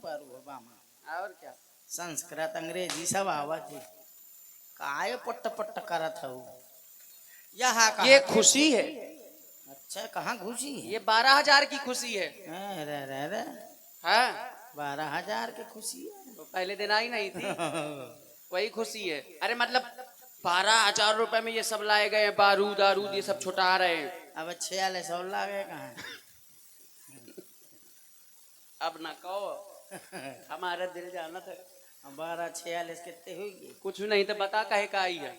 पारू बामा। और क्या संस्कृत अंग्रेजी सब आवत है। काय पट्ट पट्ट करत हूँ यहाँ कहाँ ये खुशी है। अच्छा कहाँ खुशी है? ये 12,000 की खुशी है। अरे हाँ 12,000 की खुशी है। तो पहले दिन आई नहीं थी वही खुशी है। अरे मतलब 12,000 रुपए में ये सब लाए गए हैं, बारूद आरूद ये सब छुटा रहे हैं। अब 4600 लागे कहाँ? अब ना कहो हमारा दिल जाना था। 12 46 कितने हुई? कुछ नहीं तो बता कहे का आई है।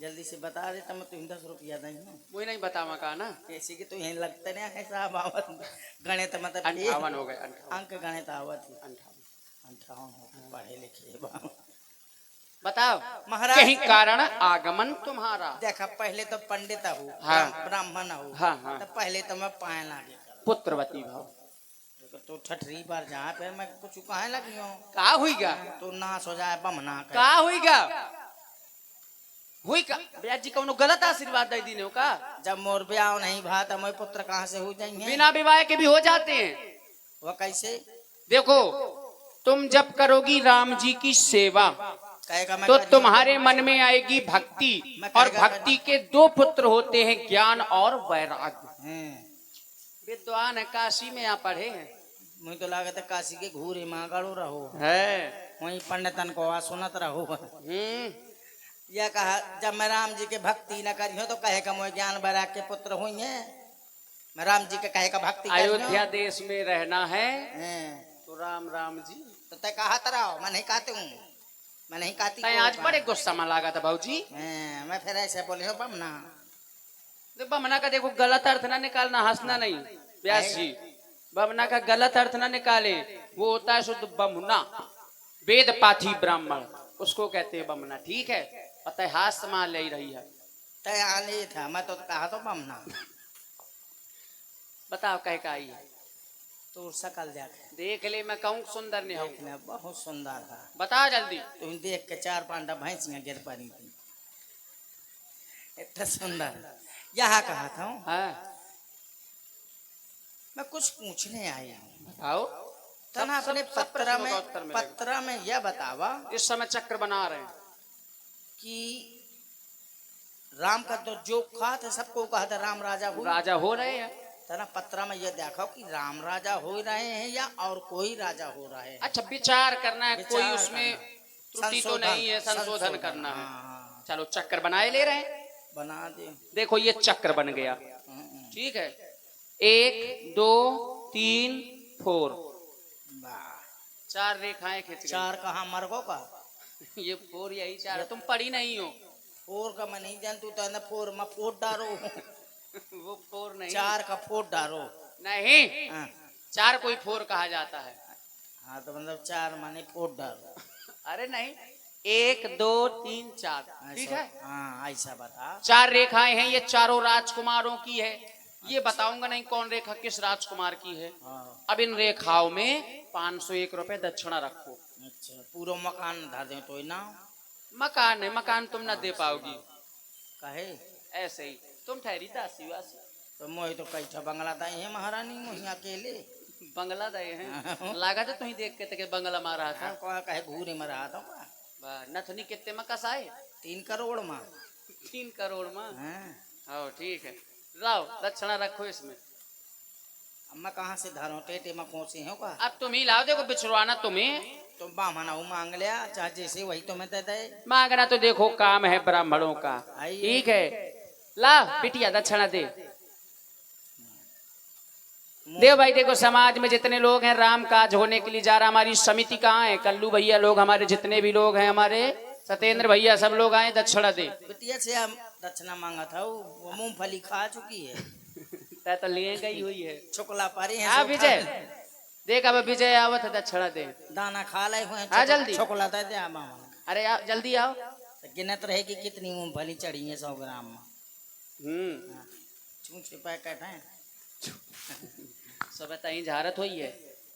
जल्दी से बता दे तब तुम 10 रुपया देंगे। वही नहीं बतावा का ना कैसे कि तो यही लगता नहीं है साहब आवत गणित मतलब 58 हो गए। अंक गणित आवत ही 58 58 पढ़े लिखे बाबा। बताओ महाराज कहीं कारण आगमन तुम्हारा। देखा पहले तो पंडित हूँ हाँ। ब्राह्मण हूँ हाँ, हाँ। तो पहले तो मैं पाए लागे पुत्रवती भाव तो ठठरी बार जहाँ फिर मैं कुछ कहे लगी हूँ का हुईगा तो नाश हो जाए बमना का हुईगा हुई का ब्याह जी कौनो गलत आशीर्वाद दे दीने हो का। जब मोर ब्याह नहीं भा तो मैं पुत्र कहाँ से हो जाएंगे? बिना विवाह के भी हो जाते हैं। वो कैसे? देखो तुम जब करोगी राम जी की सेवा कहेगा मैं तो तुम्हारे मन में आएगी भक्ति और भक्ति के दो पुत्र होते हैं ज्ञान और वैराग्य। विद्वान है काशी में यहाँ पढ़े हैं। मुझे तो लागत है काशी के घूरे माँ गड़ो रहो है वही पंडितन को आ सुनत रहो। यह कहा जब मैं राम जी के भक्ति न करी हो तो कहे का मोह ज्ञान वैराग के पुत्र हुई है। मैं राम जी के कहे का भक्ति अयोध्या देश में रहना है तो राम राम जी तो तय कहा तरह मैं नहीं कहती हूँ मैं नहीं कहती। आज बड़े गुस्सा में लगा था भाऊजी। मैं फिर ऐसे बोले हो बमना बमना का देखो गलत अर्थ ना निकालना हंसना नहीं व्यास जी। बमना का गलत अर्थ ना निकाले वो होता है शुद्ध बमुना वेद पाठी ब्राह्मण उसको कहते हैं बमना। ठीक है पता है हाथ मान ले रही है तय आने था मैं तो कहा तो बमना। बताओ कह का आई है तो सकल जाके देख ले मैं कहूँ सुंदर नहीं हूँ। बहुत सुंदर था बता जल्दी। तुम देख के 4-5 भैंसियां गिर पड़ी थी इतना सुंदर। यहाँ कहा था हाँ मैं कुछ पूछने आई हूँ। बताओ तना अपने पत्र में यह बतावा इस समय चक्र बना रहे हैं कि राम का तो जो कहा था सबको कहा था राम राजा हो रहे हैं। तना पत्र में यह देखो कि राम राजा हो रहे हैं या और कोई राजा हो रहा है। अच्छा विचार करना है कोई उसमें त्रुटि तो नहीं है संशोधन करना है। चलो चक्र बनाए ले रहे हैं बना दे। देखो ये चक्र बन गया ठीक है 1 2 3 4 4 रेखाएं खींच 4 कहाँ मरगो का ये 4 यही 4 तुम पढ़ी नहीं हो 4 का मैं नहीं जानती तो 4 में फोट डारो वो 4 नहीं 4 का फोट डारो नहीं 4 कोई 4 कहा जाता है। हाँ तो मतलब 4 माने फोट डारो। अरे नहीं 1 2 3 4 ठीक है। हाँ ऐसा बता 4 रेखाएं हैं ये चारों राजकुमारों की है। ये बताऊंगा नहीं कौन रेखा किस राजकुमार की है। अब इन रेखाओं में 501 रुपए दक्षिणा रखो। अच्छा पूरा मकान धर दे तो ना मकान है मकान तुम ना दे पाओगी कहे ऐसे ही तुम ठहरी दासी वासी तो मोही तो कैठा बंगला दाई है महारानी मोही अकेले बंगला दे हैं लगा तो तुम देख के तक बंगला मारा था कहे घूरे में रहा था नथनी कितने में कसाए 3 करोड़ में 3 करोड़ में हाँ ठीक है लाओ दक्षिणा रखो इसमें। अब मैं कहाँ से धरूं टेटे में कौन से हो का अब तुम ही लाओ देखो बिछड़वाना तुम्हें तो बामना मांग लिया चाहे जैसे वही तुम्हें दे दे। मांगना तो देखो काम है ब्राह्मणों का ठीक है ला बिटिया दक्षिणा दे देव भाई। देखो समाज में जितने लोग हैं राम काज होने के लिए जा रहा हमारी समिति कहाँ है कल्लू भैया लोग हमारे जितने भी लोग हैं हमारे सत्येंद्र भैया सब लोग आए दक्षिणा दे। बिटिया से हम दक्षिणा मांगा था वो मूंगफली खा चुकी है तो लिए गई हुई है छोकला पारी है। हाँ विजय देख अब विजय आवत है दक्षिणा दे दाना खा ले हुए हाँ जल्दी छोकला दे दे अरे जल्दी आओ गिनत रहे कि कितनी मूंगफली चढ़ी है 100 ग्राम में। छूछ पैकेट है सब तई झारत हुई है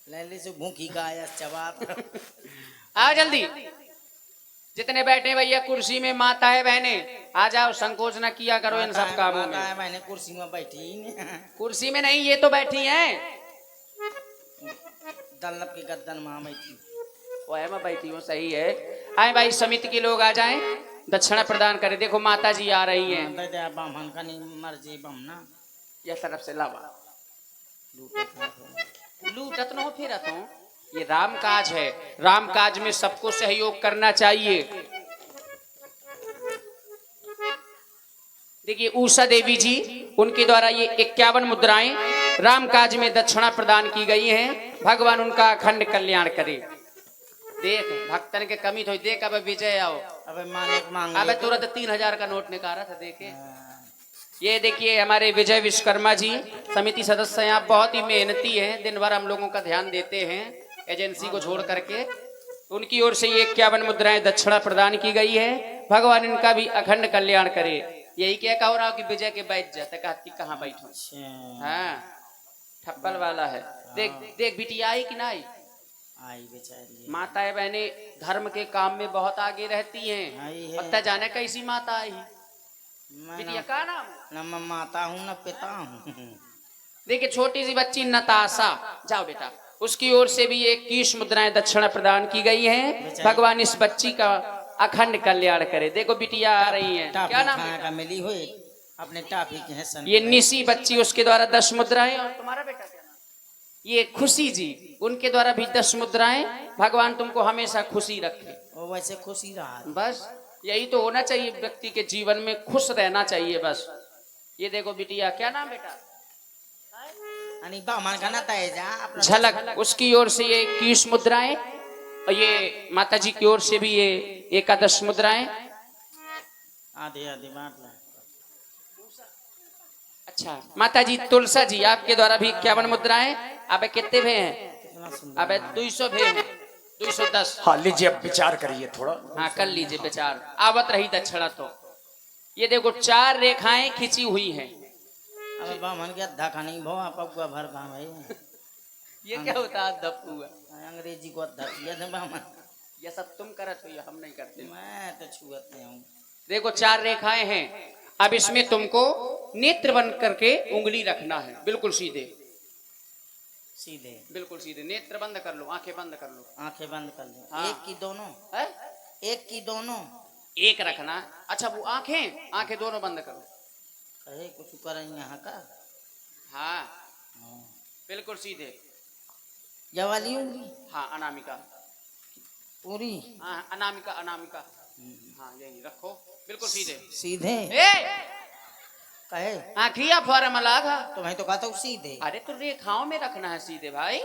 लैली से भूखी गाय चबात। आओ जल्दी जितने बैठे भैया कुर्सी में माता है बहने आ जाओ संकोच न किया करो इन सब कामों में। मैंने कुर्सी में बैठी कुर्सी में नहीं ये तो बैठी हैं दल्लभ की गर्दन में बैठी। वो है मैं बैठी हूँ, सही है। आए भाई समिति के लोग आ जाएं, दक्षिणा प्रदान करें। देखो माता जी आ रही हैं। दे दे बामन का नहीं मर्जी बम ना यह तरफ से लावा लूटे लूटत न हो फिरत हो। ये राम काज है, राम काज में सबको सहयोग करना चाहिए। देखिए उषा देवी जी, उनके द्वारा ये 51 मुद्राएं राम काज में दक्षिणा प्रदान की गई हैं। भगवान उनका अखंड कल्याण करे। देख भक्तन के कमी थोड़ी, देख अब विजय आओ। अबे माने मांग अब तुरंत 3000 का नोट निकाला था। देखे ये देखिए हमारे विजय विश्वकर्मा जी समिति सदस्य हैं। आप बहुत ही मेहनती हैं, दिन भर हम लोगों का ध्यान देते हैं एजेंसी को छोड़ करके। उनकी ओर से ये 51 मुद्राएं दक्षिणा प्रदान की गई है। भगवान इनका भी अखंड कल्याण करे। यही क्या कहो रहा कि विजय के बैठ जाते कहती कहाँ बैठो। हाँ ठप्पल वाला है। देख देख बिटिया आई कि ना आई? आई बेचारी माताएं बहने धर्म के काम में बहुत आगे रहती आई हैं। है। पता जाने कैसी माता आई। मैं बिटिया का नाम? न मैं माता हूँ न पिता हूँ। देखिए छोटी सी बच्ची नताशा, जाओ बेटा। उसकी ओर से भी 21 मुद्राएं दक्षिणा प्रदान की गई हैं। भगवान इस बच्ची का अखंड कल्याण करे। देखो बिटिया आ रही है। क्या नाम खाने बेटा? का मिली हुई अपने टाफी के हैं सन ये निशी बच्ची, उसके द्वारा 10 मुद्राएं। और तुम्हारा बेटा क्या नाम? ये खुशी जी, उनके द्वारा भी 10 मुद्राएं। भगवान तुमको हमेशा खुशी रखे। वो वैसे खुशी रहा बस यही तो होना चाहिए व्यक्ति के जीवन में, खुश रहना चाहिए बस। ये देखो बिटिया, क्या नाम बेटा? अनि बामन का ना तेजा अपना झलक, उसकी ओर से ये 21 मुद्राएं। और ये माता जी की ओर से भी ये 11 मुद्राएं। आधे आधे बांट ला। अच्छा माता जी तुलसा जी, आपके द्वारा भी 51 मुद्राएं। अबे कितने भे हैं? कितना सुंदर अबे 200 भे हैं, 210। हाँ लीजिए, अब विचार करिए थोड़ा। हाँ कर लीजिए विचार। आवत रही दक्षिणा तो। ये देखो 4 रेखाएं खींची हुई हैं। अबे बामन के अद्धा खानी भो पगुआ भर का भाई। ये क्या होता है दपुआ? अंग्रेजी को अद्धा दिया था बामन। ये सब तुम करत हो, ये हम नहीं करते। मैं तो छुअत नहीं हूँ। देखो 4 रेखाएं हैं। अब इसमें तुमको नेत्र बंद करके उंगली रखना है, बिल्कुल सीधे। सीधे बिल्कुल सीधे नेत्र बंद कर लो, आंखें बंद कर लो। आंखें बंद कर लो। हाँ। एक की दोनों, है? एक की दोनों। एक रखना। अच्छा वो आंखें, आंखें दोनों बंद करो। कहे कुछ करें यहाँ का। हाँ हाँ। बिल्कुल सीधे। ये वाली उंगली हाँ अनामिका। पूरी हाँ अनामिका, अनामिका। हाँ यही रखो, बिल्कुल सीधे। सीधे ए कहे आखिया फॉर्म लागा। तुम्हें तो कहता हूँ सीधे। अरे तो रेखाओं में रखना है सीधे भाई।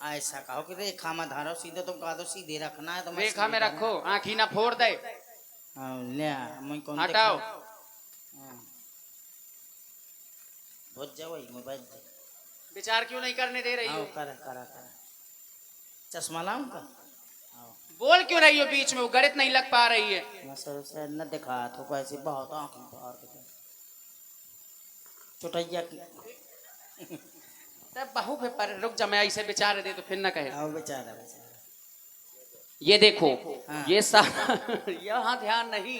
ऐसा कहो कि रेखा में धारो सीधे, तुम कहा दो सीधे रखना है तो मैं रेखा में सीधे रखो, आँखी ना फोड़ दे। हाँ ले मैं कौन हटाओ। बहुत जाओ मोबाइल पे। विचार क्यों नहीं करने दे रही हाँ हो? करा करा करा। चश्मा लाऊं का? हाँ बोल क्यों रही हो बीच में? वो गणित नहीं लग पा रही है। मैं सर से न दिखा तो कैसे बहुत आँख में बाहर के चुटैया की। तब बहू पे पर रुक जा, मैं ऐसे विचार दे तो फिर ना कहे। आओ बेचारा बेचारा। ये देखो हाँ। ये सारा यहाँ ध्यान नहीं,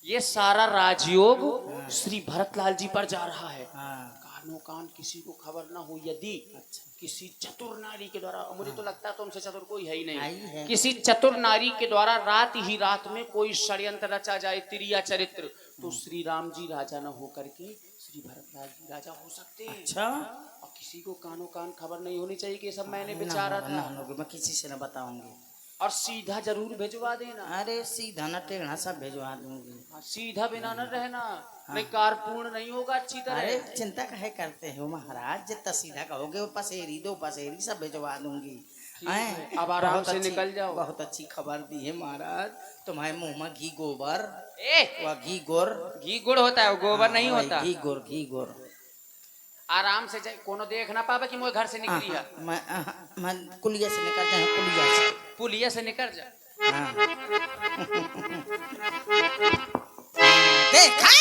ये सारा राजयोग श्री भरतलाल जी पर जा रहा है। हाँ कानो कान किसी को खबर ना हो यदि अच्छा किसी चतुर नारी के द्वारा, मुझे तो लगता है तुमसे चतुर कोई है ही आई नहीं, है। किसी चतुर नारी के द्वारा रात ही रात में कोई षड्यंत्र रचा जाए, तिरिया चरित्र, तो श्री राम जी राजा न हो करके श्री भरतलाल जी राजा हो सकते हैं। अच्छा और किसी को कानो कान खबर नहीं होनी चाहिए कि ये सब मैंने ना, विचारा ना, था। ना, ना, मैं किसी से न बताऊंगी। और सीधा जरूर भिजवा देना। अरे सीधा न टेढ़ा सब भिजवा दूंगी। हाँ, सीधा बिना न रहना, नहीं कार पूर्ण नहीं होगा अच्छी अरे तरह। चिंता काहे करते हो महाराज, जितना सीधा कहोगे वो पसेरी दो पसेरी सब भिजवा दूंगी। हैं? अब आराम बहुत से अच्छी- निकल जाओ। बहुत अच्छी खबर दी है महाराज। तुम्हारे मुंह में घी गोबर, ए वह घी गोर घी गुड़ होता है, वो गोबर नहीं हाँ, होता। घी गोर घी गोर। आराम से जाए, कोनो देख ना पावे कि मुझे घर से निकली है। मैं कुलिया से निकल जाए, कुलिया से। पुलिया से निकल जा। हाँ। देखा,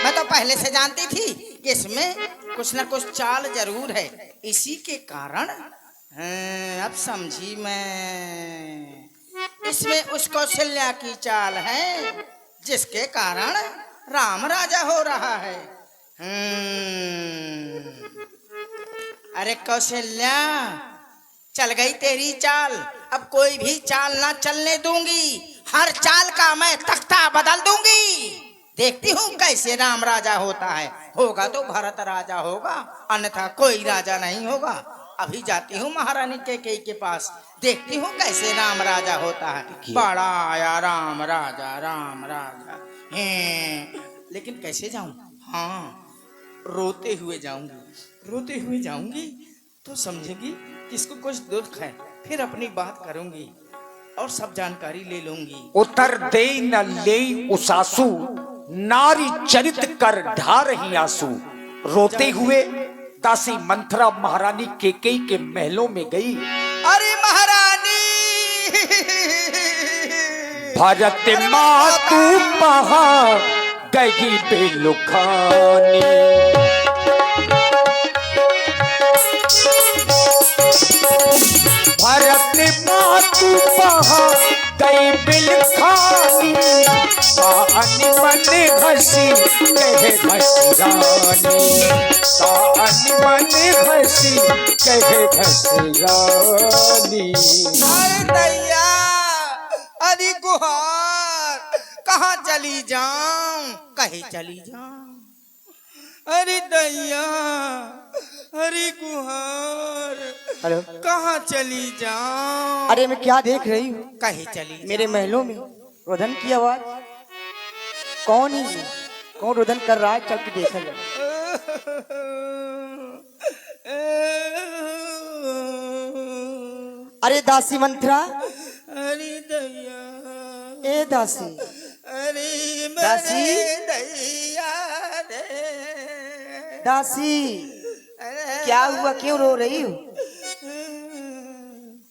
मैं तो पहले से जानती थी कि इसमें कुछ न कुछ चाल जरूर है। इसी के कारण अब समझी मैं, इसमें उस कौशल्या की चाल है जिसके कारण राम राजा हो रहा है। अरे कौशल्या, चल गई तेरी चाल, अब कोई भी चाल ना चलने दूंगी। हर चाल का मैं तख्ता बदल दूंगी। देखती हूँ कैसे राम राजा होता है। होगा तो भरत राजा होगा, अन्यथा कोई राजा नहीं होगा। अभी जाती हूँ महारानी कैकेयी के पास, देखती हूँ कैसे राम राजा होता है। बड़ा आया राम राजा, राम राजा। लेकिन कैसे जाऊं? हाँ, रोते हुए जाऊंगी। रोते हुए जाऊंगी तो समझेगी कि इसको कुछ दुख है, फिर अपनी बात करूंगी और सब जानकारी ले लूंगी। उतर दे न ले उसासु, नारी चरित कर ढा रही आंसू। रोते हुए दासी मंथरा महारानी कैकेयी के महलों में गई। अरे महारानी, भरत मातू पहा गई बेलुखानी। भरत मातू पहा गई बिलखानी। मन घसी कहे घसरानी। मन घसी कहे घसरानी। अरे दैया, अरे गुहार, कहाँ चली जाऊं? कहीं चली जाऊं? अरे दैया, अरे गुहार, हेलो, कहाँ चली जाऊं? अरे मैं क्या देख रही हूँ? कहीं चली मेरे महलों में रोदन की आवाज। कौन है ये? कौन रोदन कर रहा है? चल के देखा जाए। अरे दासी मंथरा, अरे दैया, ए दासी, अरे दासी? दैया रे। दासी, अरे क्या हुआ? क्यों रो रही हो?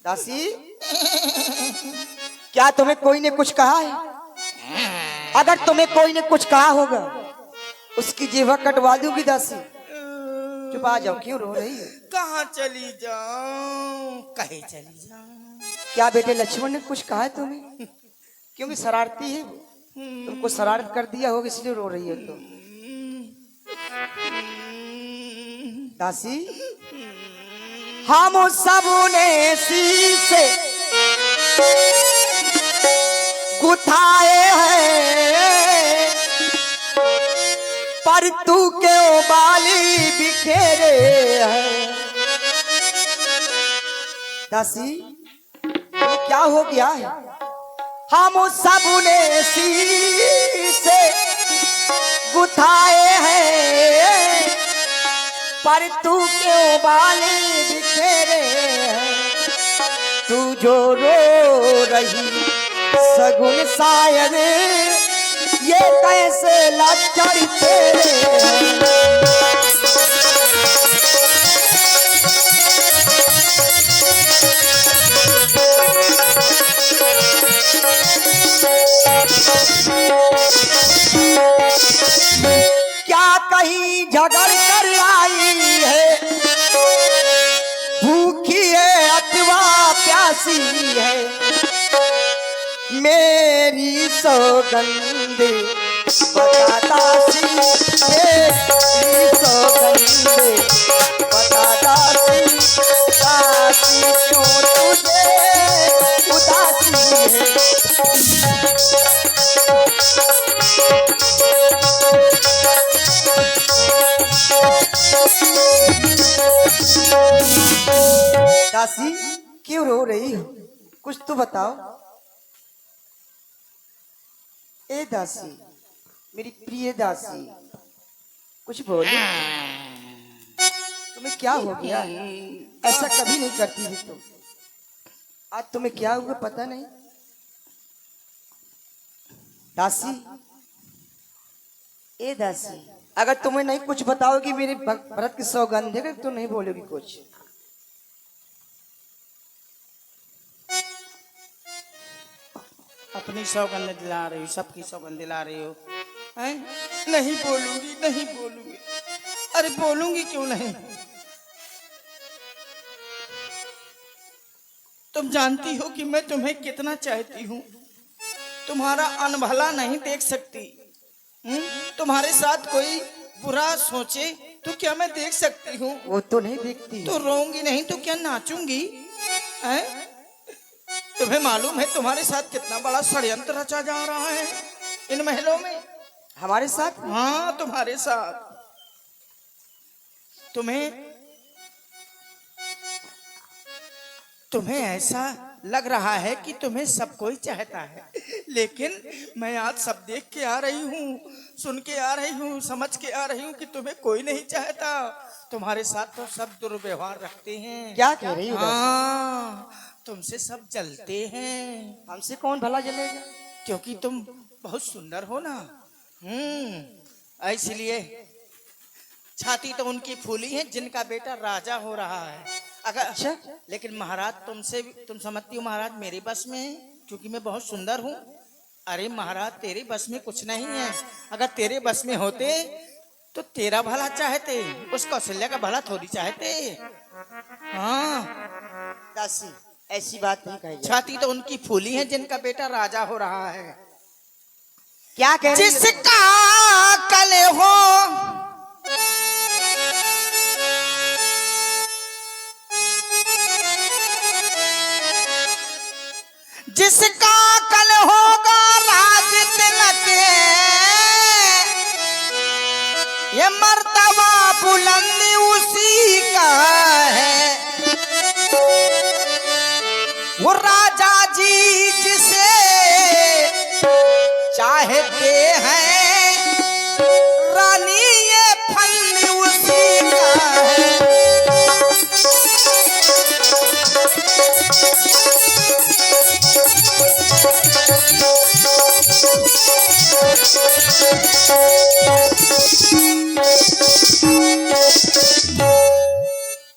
दासी, क्या तुम्हें कोई ने कुछ कहा है? अगर तुम्हें कोई ने कुछ कहा होगा, उसकी जीवा कटवा दूंगी। दासी, चुप आ जाओ, क्यों रो रही हो? कहाँ चली जाऊं? कहीं चली जाऊं? क्या बेटे लक्ष्मण ने कुछ कहा है तुम्हें? क्योंकि शरारती है वो, तुमको शरारत कर दिया होगा इसलिए रो रही है तुम। दासी, हम सबने शीशे गुथाए हैं, पर तू क्यों बाली बिखेरे है? दासी, क्या हो गया है? हम सबने शीशे गुथाए हैं, पर तू क्यों बाली बिखेरे है? तू जो रो रही सगुन शायद ये कैसे लाचार तेरे हैं? क्या कहीं झगड़ कर आई है? भूखी है अथवा प्यासी है? मेरी सौगंध बताता सी, मेरी सौगंध बताता सी, दासी क्यों तुझे उदासी है? दासी, क्यों रो रही हो? कुछ तो बताओ। ए दासी, मेरी प्रिय दासी, कुछ बोलो। तुम्हें क्या हो गया? ऐसा कभी नहीं करती थी तुम। आज तुम्हें क्या हुआ पता नहीं? दासी, ए दासी, अगर तुम्हें नहीं कुछ बताओगी मेरे भरत की सौगंध है तो नहीं बोलोगी कुछ। अपनी सौगंध दिला रही हो, सबकी सौगंध दिला रही हो हैं? नहीं बोलूंगी, नहीं बोलूंगी। अरे बोलूंगी क्यों नहीं? तुम जानती हो कि मैं तुम्हें कितना चाहती हूँ। तुम्हारा अनभला नहीं देख सकती। तुम्हारे साथ कोई बुरा सोचे तो क्या मैं देख सकती हूँ? वो तो नहीं देखती। तो रोऊंगी नहीं तो क्या नाचूंगी? हैं? तुम्हें मालूम है तुम्हारे साथ कितना बड़ा षड्यंत्र रचा जा रहा है इन महलों में? हमारे साथ? हाँ, तुम्हारे साथ। तुम्हें ऐसा लग रहा है कि तुम्हें सब कोई चाहता है, लेकिन मैं आज सब देख के आ रही हूँ, सुन के आ रही हूँ, समझ के आ रही हूँ कि तुम्हें कोई नहीं चाहता। तुम्हारे साथ तो सब दुर्व्यवहार रखते हैं। क्या कह रही हो? हाँ, तुमसे सब जलते हैं। हमसे कौन भला जलेगा? क्योंकि तुम बहुत सुंदर हो ना। इसलिए छाती तो उनकी फूली है जिनका बेटा राजा हो रहा है। अगर अच्छा? लेकिन महाराज तुम समझती हो महाराज मेरे बस में है क्योंकि मैं बहुत सुंदर हूँ। अरे महाराज तेरे बस में कुछ नहीं है। अगर तेरे बस में होते तो तेरा भला चाहते, उस कौशल्या का भला थोड़ी चाहते। हाँ दासी, ऐसी बात नहीं कही। छाती तो उनकी फूली है जिनका बेटा राजा हो रहा है। क्या कह रही हो? जिसका कल हो जिसका कल होगा राज तिलक, ये मर्तबा बुलंद उसी का है। वो राजा जी जिसे चाहते हैं, रानी ये फंद उसी का है।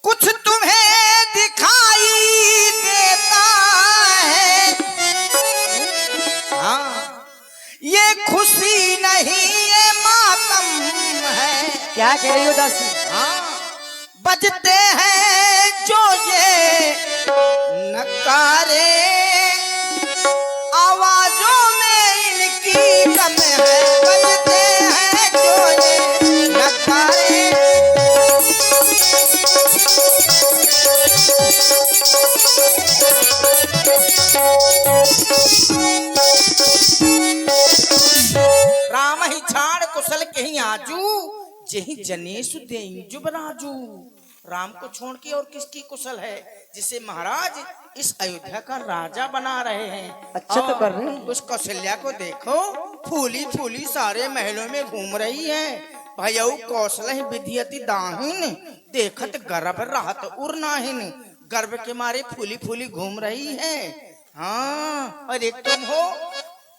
कुछ तुम्हें दिखाई देता है, हाँ ये खुशी नहीं ये मातम है। क्या कह रही हो दासी? हाँ, बजते हैं जो ये नकारे, आवाजों में इनकी कम है। बजते हैं जो ये नकारे, राम ही छाड़ कुशल कहीं आजू, जही जनेसु देई जुबराजू। राम को छोड़ के और किसकी कुशल है जिसे महाराज इस अयोध्या का राजा बना रहे हैं। अच्छा तो कर रहे हैं। उस कौशल्या को देखो, फूली फूली सारे महलों में घूम रही है। भयऊ कौशल विधियति दाहिन, देखत गर्भ राहत उर्नाहिन। गर्भ के मारे फूली फूली घूम रही है। हाँ, और एक तुम हो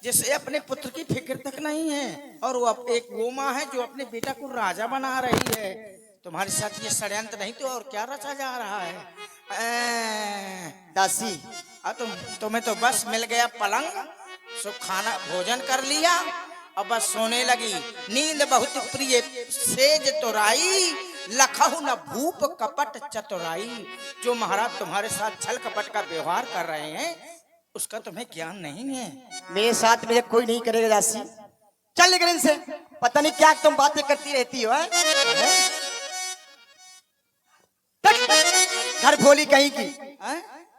जिसे अपने पुत्र की फिक्र तक नहीं है, और वो एक वो माँ है जो अपने बेटा को राजा बना रही है। तुम्हारे साथ ये षड्यंत्र नहीं तो और क्या रचा जा रहा है? दासी, तुम्हें तो बस मिल गया पलंग, सो खाना भोजन कर लिया अब बस सोने लगी। नींद बहुत प्रिय सेज तुराई, लखहु न भूप कपट चतुराई। जो महाराज तुम्हारे साथ छल कपट का व्यवहार कर रहे हैं उसका तुम्हें ज्ञान नहीं है। मेरे साथ मुझे कोई नहीं करेगा दासी। चल निकल इनसे, पता नहीं क्या तुम बातें करती रहती हो। घर भोली कहीं की।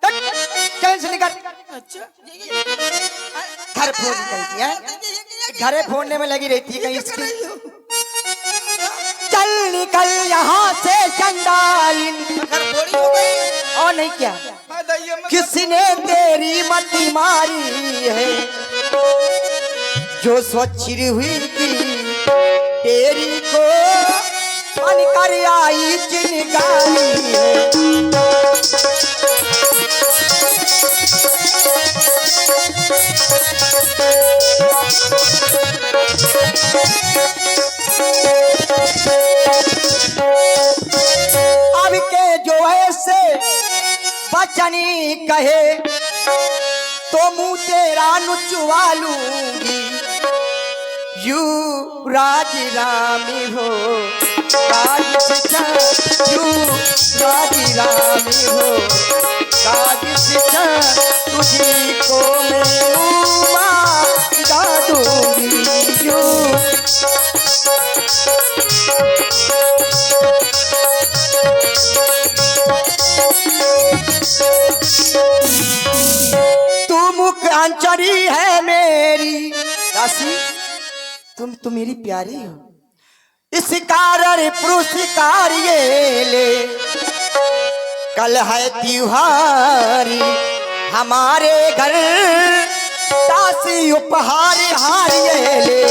चल इनसे निकल। अच्छा, घर भोली कहीं की है, घरे फोड़ने में लगी रहती है कहीं इसकी। चल निकल यहाँ से चंडालिन। घर थोड़ी हो गई। और नहीं क्या, किसने तेरी मति मारी है, जो स्वच्छ हुई की तेरी को मन कर आई चिनगारी है। अब के जो ऐसे बचनी कहे तो मुंह तेरा नुचवा लूंगी। यू राज रामी हो राज सिचा, यू राज रामी हो राज सिचा, तुझी को मैं उमा गा दूंगी। यू चांचरी है मेरी दासी, तुम तो मेरी प्यारी हो, इस कारण पुरस्कार ये ले। कल है त्योहारी हमारे घर, दासी उपहार हार ये ले।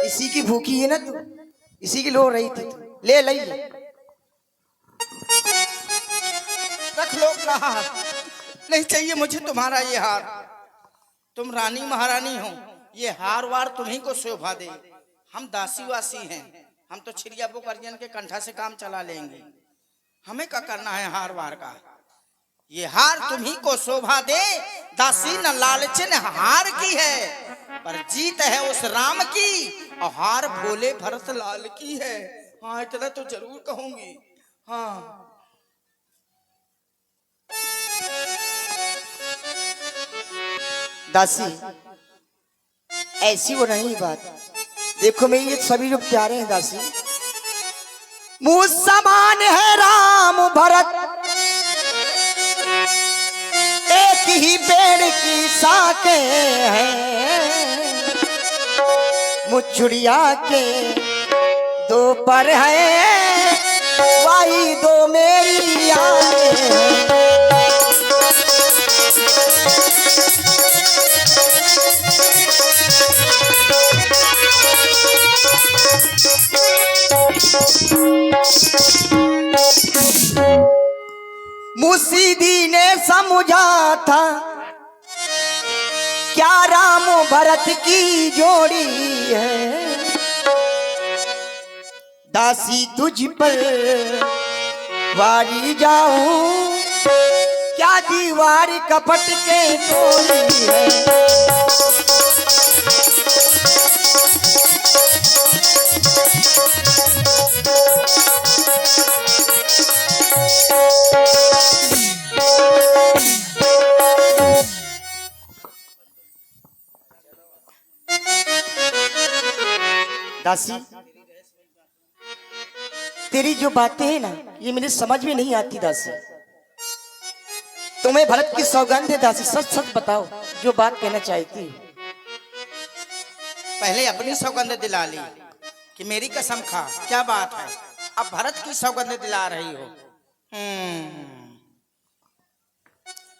इसी की भूखी है ना तू, इसी की लो रही थी तू। ले ले रख लो अपना हार, नहीं चाहिए मुझे तुम्हारा ये हार। तुम रानी महारानी हो, ये हार वार तुम्ही को शोभा दे। हम दासी वासी हैं, हम तो छिरिया बुकरियन के कंठा से काम चला लेंगे। हमें क्या करना है हार वार का? ये हार तुम्ही को शोभा दे। दासी न लालचन हार की है, पर जीत है उस राम की, और हार भोले भरत लाल की है। हाँ इतना तो जरूर कहूंगी। हाँ दासी, ऐसी वो नहीं बात। देखो मैं ये सभी जो प्यारे हैं दासी, मुझ समान है राम भरत, एक ही पेड़ की शाखे हैं, मुझुड़िया के दो पर है, वाही दो मेरी आए। मुसीदी ने समझा था क्या राम भरत की जोड़ी है, दासी तुझ पर वारी जाऊं, क्या दीवार कपट के तोड़ी है। दासी, तेरी जो बातें हैं ना, ये मेरी समझ में नहीं आती दासी। तुम्हें भरत की सौगंध है दासी, सच सच बताओ जो बात कहना चाहती हो। पहले अपनी सौगंध दिला ली कि मेरी कसम खा, क्या बात है? अब भरत की सौगंध दिला रही हो।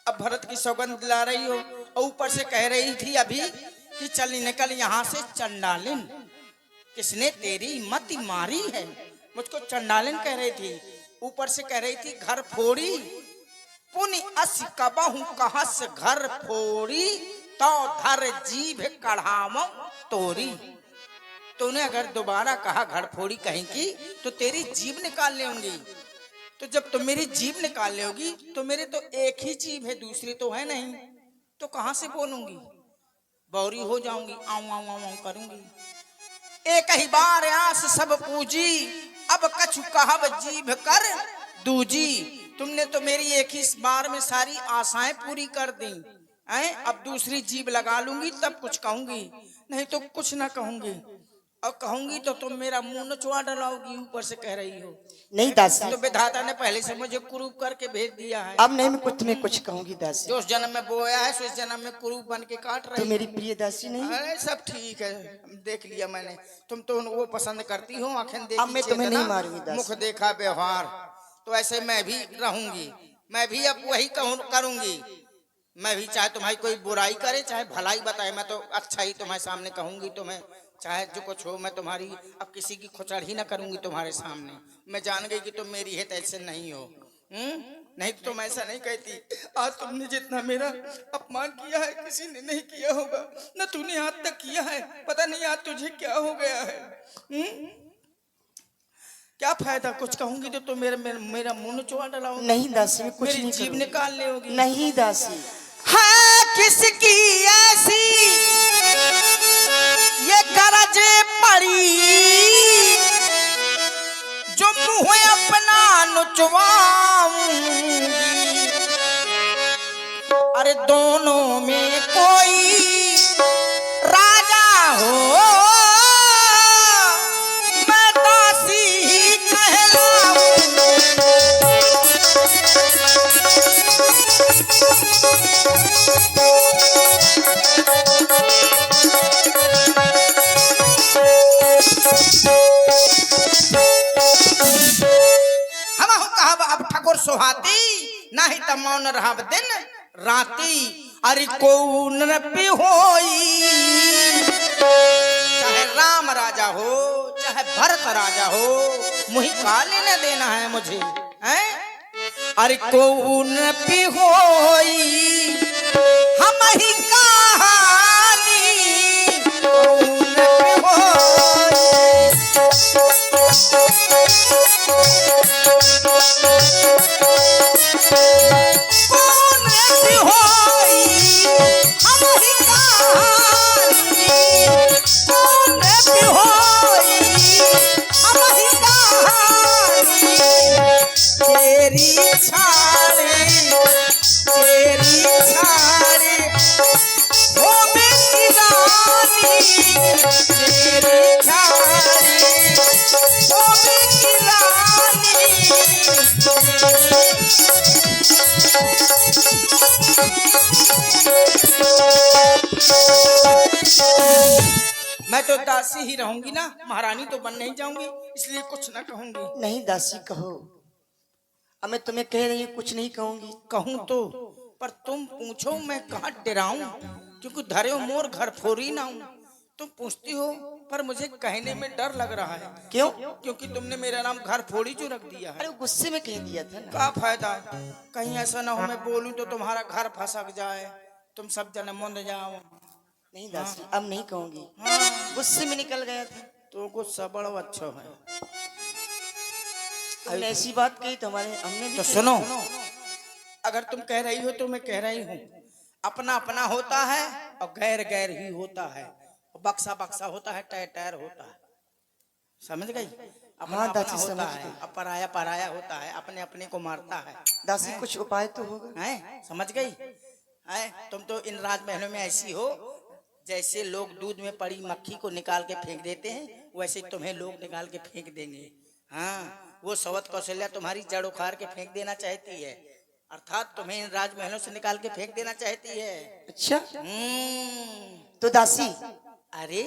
अब भरत की सौगंध दिला रही हो, और ऊपर से कह रही थी अभी कि चल निकल यहाँ से चंडालिन। किसने तेरी मति मारी है? मुझको चंडालिन कह रही थी, ऊपर से कह रही थी घर फोड़ी। पुनि अस कबहू कहस घर फोड़ी, तो धर जीभ कढ़ाव तोरी। तूने अगर दोबारा कहा घर फोड़ी कहेंगी तो तेरी जीभ निकाल लेंगी। तो जब तुम मेरी जीभ निकाल लेगी तो मेरे तो एक ही जीभ है, दूसरी तो है नहीं, तो कहां से बोलूंगी? बौरी हो जाऊंगी, आऊं आऊं आऊं करूंगी। एक ही बार आस सब पूजी, अब कछु कहब जीभ कर दूजी। तुमने तो मेरी एक ही बार में सारी आशाएं पूरी कर दी हैं, अब दूसरी जीभ लगा लूंगी तब कुछ कहूंगी, नहीं तो कुछ ना कहूंगी। और कहूंगी तो तुम मेरा मुंह नचवा डलाओगी, ऊपर से कह रही हो। नहीं दासी, तो विधाता ने पहले से मुझे कुरूप करके भेज दिया है। अब नहीं मैं कुछ तुम्हें कुछ कहूंगी दासी। जो उस जन्म में बोया है सो इस जन्म में कुरूप बन के काट तो रही। मेरी प्रिय दासी नहीं, अरे सब ठीक है, देख लिया मैंने। तुम तो वो पसंद करती हो, आंखें देखी अब मैं तुम्हें चेतना, नहीं मारूंगी दासी। मुख देखा व्यवहार, तो ऐसे मैं भी रहूंगी। मैं भी अब वही करूंगी। मैं भी चाहे तुम्हारी कोई बुराई करे चाहे भलाई बताए, मैं तो अच्छा ही तुम्हारे सामने कहूंगी। तुम्हें चाहे जो कुछ हो, मैं तुम्हारी अब किसी की खुचड़ ही ना करूंगी तुम्हारे सामने। मैं जान गई कि तुम मेरी है, ऐसे नहीं हो। नहीं तो तुम ऐसा नहीं कहती। आज तुमने जितना मेरा अपमान किया है किसी ने नहीं किया होगा, न तूने आज तक किया है। पता नहीं आज तुझे क्या हो गया है। क्या फायदा? कुछ कहूंगी तो तुम मेरा मुंह नचवा डलाओगी। नहीं दासी मैं कुछ मेरी नहीं जीभ करूंगी। निकाल लेगी। नहीं दासी, हाँ किसकी ऐसी ये गरज पड़ी, जो मुंह अपना नुचवाऊंगी। अरे दोनों में कोई हम कहब अब ठाकुर सुहाती नाही त मौन रहब दिन राती। अरे कौन पे होई, चाहे राम राजा हो चाहे भरत राजा हो, मुही का लेने देना है मुझे, हैं? अरे कौन पे होई हम ही कहानी, कौन पे होई। कौन ऐसी होई हम ही कहानी, कौन ऐसी होई हम ही कहानी। तेरी छाड़ी हो मेरी रानी, तेरी छाड़ी हो मेरी रानी। मैं तो दासी ही रहूंगी ना, महारानी तो बन नहीं जाऊंगी, इसलिए कुछ ना कहूंगी। नहीं दासी कहो, अब मैं तुम्हें कह रही हूँ कुछ नहीं कहूंगी। कहूं तो, पर तुम पूछो मैं कहाँ डराऊं, क्योंकि धरे मोर घर फोरी ना हूं। तुम पूछती हो पर मुझे कहने में डर लग रहा है। क्यों? क्योंकि तुमने मेरा नाम घर फोड़ी जो रख दिया है। अरे वो गुस्से में कह दिया था ना। क्या फायदा, कहीं ऐसा ना हो मैं बोलूं तो तुम्हारा घर फंसक जाए, तुम सब जने मुंद जाओ। नहीं दासी अब नहीं कहूंगी, हाँ, गुस्से में निकल गया था। तो गुस्सा बड़ा अच्छा है। तुमने ऐसी बात कही तो हमने भी तो सुनो, अगर तुम कह रही हो तो मैं कह रही हूँ, अपना अपना होता है और गैर गैर ही होता है, बक्सा बक्सा होता है, टैर टैर होता है, समझ गई? अपना हाँ, अपना दासी, होता समझ है, गई। अब पराया पराया होता है, अपने अपने को मारता है। दासी कुछ उपाय तो होगा। हैं? समझ गई? हैं? तुम तो इन राजमहलों में ऐसी हो जैसे लोग दूध में पड़ी मक्खी को निकाल के फेंक देते हैं, वैसे तुम्हें लोग निकाल के फेंक देंगे। हाँ, वो सवत कौशल्या तुम्हारी जड़ उखाड़ के फेंक देना चाहती है, अर्थात तुम्हें इन राजमहलों से निकाल के फेंक देना चाहती है। अच्छा हम्म। तो दासी अरे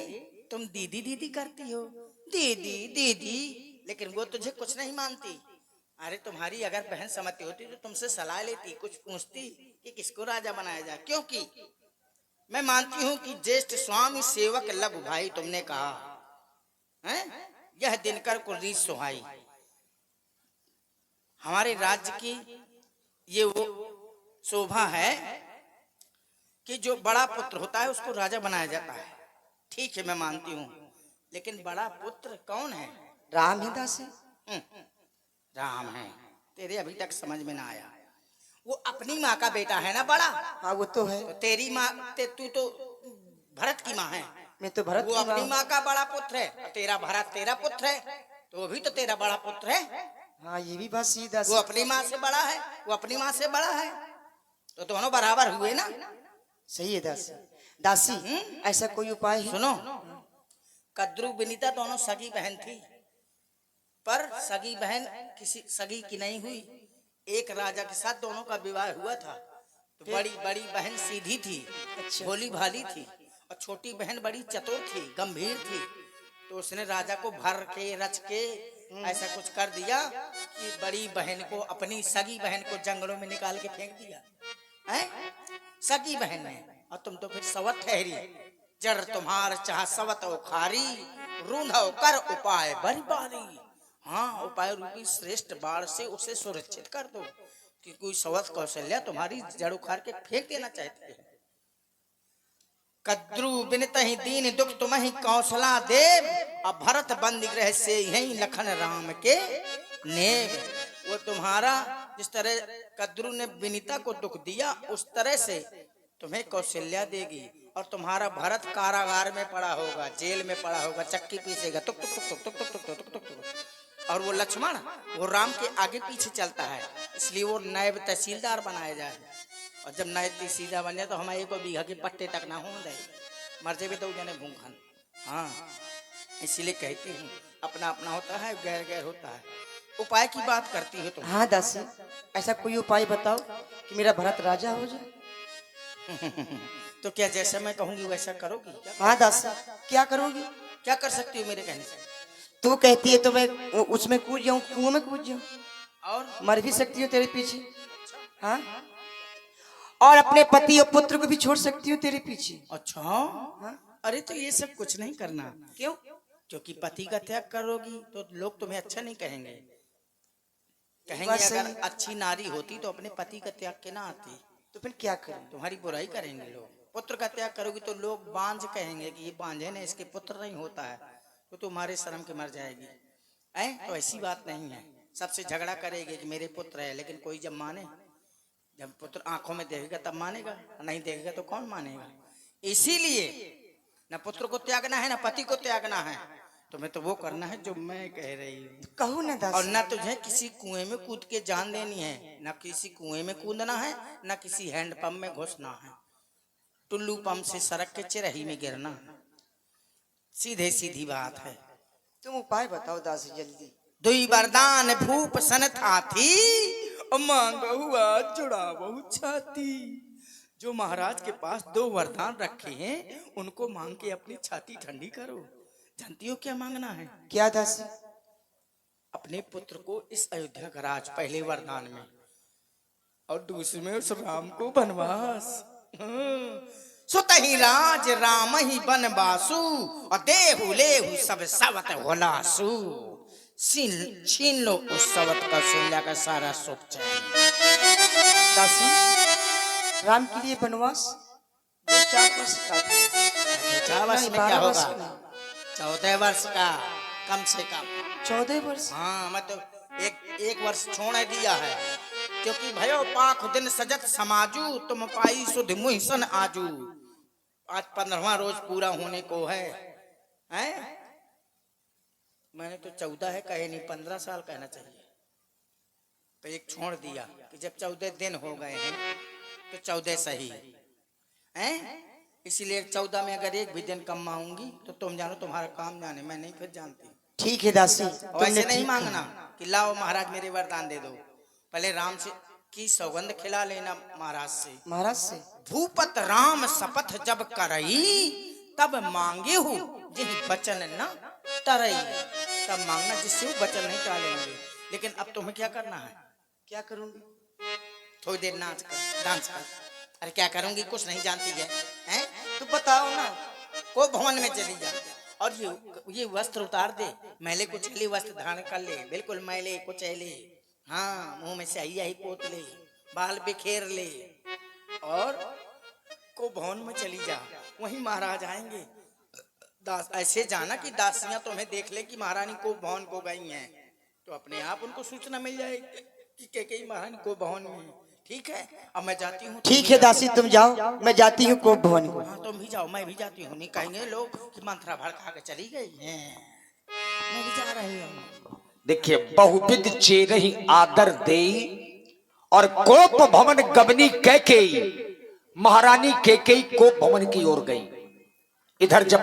तुम दीदी दीदी करती हो, दीदी दीदी, लेकिन वो तुझे कुछ नहीं मानती। अरे तुम्हारी अगर बहन समझती होती तो तुमसे सलाह लेती, कुछ पूछती कि किसको राजा बनाया जाए। क्योंकि मैं मानती हूँ कि ज्येष्ठ स्वामी सेवक लघु भाई तुमने कहा है, यह दिनकर को रीत सुहाई। हमारे राज्य की ये वो शोभा है कि जो बड़ा पुत्र होता है उसको राजा बनाया जाता है। ठीक है, मैं मानती हूँ, लेकिन बड़ा पुत्र कौन है? राम ही दासी। राम है। तेरे अभी तक समझ में ना आया, वो अपनी माँ का बेटा है ना बड़ा। हाँ वो तो है। तो तेरी माँ तू तो भरत की माँ है, मैं तो भरत वो की अपनी माँ। माँ का बड़ा पुत्र है, और तेरा भरत तेरा पुत्र है, तो वो भी तो तेरा बड़ा पुत्र है। हाँ ये भी बात सही वो दासी। अपनी माँ से बड़ा है, वो अपनी माँ से बड़ा है, तो दोनों बराबर हुए ना। सही है दासी। दासी ऐसा कोई उपाय है? सुनो, कद्रू विनीता दोनों सगी बहन थी, पर सगी बहन किसी सगी की नहीं हुई। एक राजा के साथ दोनों का विवाह हुआ था। तो बड़ी बड़ी बहन सीधी थी, अच्छा। भोली भाली थी, और छोटी बहन बड़ी चतुर थी, गंभीर थी। तो उसने राजा को भर के रच के ऐसा कुछ कर दिया कि बड़ी बहन को, अपनी सगी बहन को जंगलों में निकाल के फेंक दिया है, सगी बहन ने। और तुम तो फिर सवत ठहरी, जड़ तुम्हार चाह सवत उखारी, रूंधो कर उपाय बरी बारी। हाँ, उपाय रूपी श्रेष्ठ बाढ़ से उसे सुरक्षित कर दो, कि कोई सवत कौशल्या तुम्हारी जड़ उखाड़ के फेंक देना चाहती है। कद्रू बिनत ही दीन दुख तुम ही कौशला देव, अब भरत बंदी ग्रह से यही लखन राम के नेव। वो तुम्हारा जिस तरह कद्रू ने विनीता को दुख दिया, उस तरह से तुम्हें कौशल्या देगी। और तुम्हारा भरत कारागार में पड़ा होगा, जेल में पड़ा होगा, चक्की पीसेगा टुक टुक टुक टुक टुक टुक टुक टुक टुक। और वो लक्ष्मण वो राम के आगे पीछे चलता है, इसलिए वो नायब तहसीलदार बनाया जाए। और जब नायब तहसीलदार बन जाए तो हमारे को बीघा के पट्टे तक ना होने दे, मर जाए तो जाने भूखन। हाँ, इसीलिए कहती हूँ अपना अपना होता है, गैर गैर होता है। उपाय की बात करती हो तुम। हाँ दासी ऐसा कोई उपाय बताओ कि मेरा भरत राजा हो जाए। तो क्या जैसा मैं कहूंगी वैसा करोगी? हाँ दासी, क्या करोगी? क्या कर सकती हो मेरे कहने से? तू कहती है तो मैं उसमें कूद जाऊं, कुएं में कूद जाऊं, और मर भी सकती हूँ तेरे पीछे। हाँ, और अपने पति और पुत्र को भी छोड़ सकती हूँ तेरे पीछे। अच्छा, हाँ? अरे तो ये सब कुछ नहीं करना। क्यों? क्योंकि पति का त्याग करोगी तो लोग तुम्हें अच्छा नहीं कहेंगे। कहेंगे बात सही अगर है। अच्छी नारी होती तो अपने पति का त्याग के ना आती। तो फिर क्या करूं? तुम्हारी बुराई करेंगे लोग। पुत्र का त्याग करोगी तो लोग बांझ कहेंगे कि ये बांझ है ना, इसके पुत्र नहीं होता है, तो तुम्हारे शर्म के मर जाएगी। तो ऐसी बात नहीं है। सबसे झगड़ा करेगी कि मेरे पुत्र है, लेकिन कोई जब माने, जब पुत्र आंखों में देखेगा तब मानेगा, नहीं देखेगा तो कौन मानेगा। इसीलिए न पुत्र को त्यागना है, न पति को त्यागना है, तुम्हें तो वो करना है जो मैं कह रही हूँ। कहूँ ना और दासी? न तुझे किसी कुएं में कूद के जान देनी है, न किसी कुएं में कूदना है, न किसी हैंडपंप में घुसना है, टुल्लू पंप से सड़क के चिरही में गिरना। सीधे सीधी बात है। तुम उपाय बताओ दासी जल्दी। दुई वरदान भूप सन थाथी, मांगहु आज जुड़ावहु छाती। जो महाराज के पास 2 वरदान रखे हैं उनको मांग के अपनी छाती ठंडी करो। जानती हो क्या मांगना है? क्या दासी? अपने पुत्र को इस अयोध्या का राज, पहले वरदान में, और दूसरे में उस राम को वनवास। सुतहि राज राम ही बनवासु, और देहु लेहु सब सवत होलासु। छीन लो उस सवत का सुल्ला का सारा सुख चैन। दासी, राम के लिए वनवास 2-4 वर्ष का था। 4 वर्ष नहीं, में क्या 12 वर्ष होगा? में। 14 वर्ष का कम से कम। 14 वर्ष? हाँ, मैं तो एक वर्ष छोड़ दिया है, क्योंकि भयो पाख दिन सजत समाजू, तुम पाई सुध मुहसन आजू। आज 15वां रोज पूरा होने को है, हैं? मैंने तो 14 है कहे नहीं, 15 साल कहना चाहिए। तो एक छोड़ दिया कि जब 14 दिन हो गए हैं तो 14 सही हैं। इसीलिए 14 में अगर एक भी दिन कम आऊंगी तो तुम जानो, तुम्हारा काम जाने, मैं नहीं फिर जानती। ठीक है दासी, और तुमने ऐसे नहीं ठीक मांगना कि लाओ महाराज मेरे वरदान दे दो। पहले राम से की सौगंध खिला लेना महाराज से। महाराज से। भूपत राम शपथ जब करई, तब मांगे हो यही वचन न तरई। तब मांगना जिससे वो वचन नहीं टालेंगे। लेकिन अब तुम्हें क्या करना है? क्या करूंगी? थोड़ी देर नाच कर, डांस कर। अरे क्या करूंगी, कुछ नहीं जानती है, हैं? तो बताओ ना। को भवन में चली जा और ये वस्त्र उतार दे, मैले कुचैले वस्त्र धारण कर ले, बिल्कुल मैले कुचैले। हाँ, मुंह में स्याही आई पोत ले, बाल बिखेर ले, और को भवन में चली जा। वहीं महाराज आएंगे। दास ऐसे जाना कि दासियां तुम्हें देख ले कि महारानी को भवन को गई हैं, तो अपने आप उनको सूचना मिल जाएगी कि कैकेयी महारानी को भवन में। ठीक है, अब मैं जाती हूँ। ठीक है दासी, तुम जाओ, मैं जाती हूँ कोप भवन को। हाँ, तुम भी जाओ, मैं भी जाती हूँ। नहीं कहेंगे लोग कि मंत्रा भड़का के चली गई हैं। मैं भी जा रही हूँ। देखिए, बहुविध चेरहि आदर देई, और कोप भवन गबनी कैकेयी, महारानी कैकेयी कोप भवन की ओर गई। इधर जब